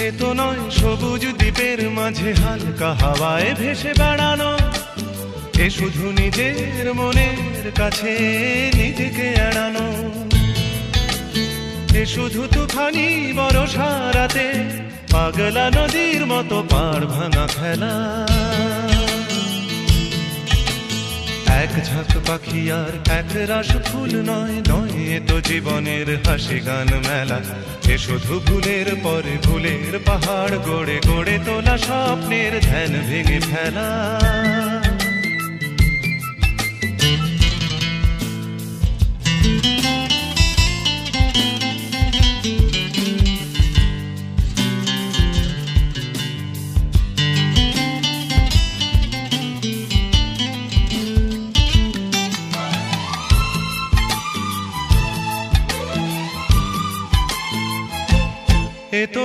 এ তো নয় সবুজ দ্বীপের মাঝে হালকা হাওয়ায় ভেসে বেড়ানো, এ শুধু নিজের মনের কাছে নিজেকে এড়ানো, এ শুধু তুফানি বর্ষা রাতে পাগলা নদীর মতো পাড় ভাঙা খেলা। এক ঝাঁক পাখি আর এক রাশ ফুল নয়, নয় এ তো জীবনের হাসি গান মেলা, এ শুধু ভুলের পরে ভুলের পাহাড় গড়ে গড়ে তোলা স্বপ্নের ধ্যান ভেঙে ফেলা। এ তো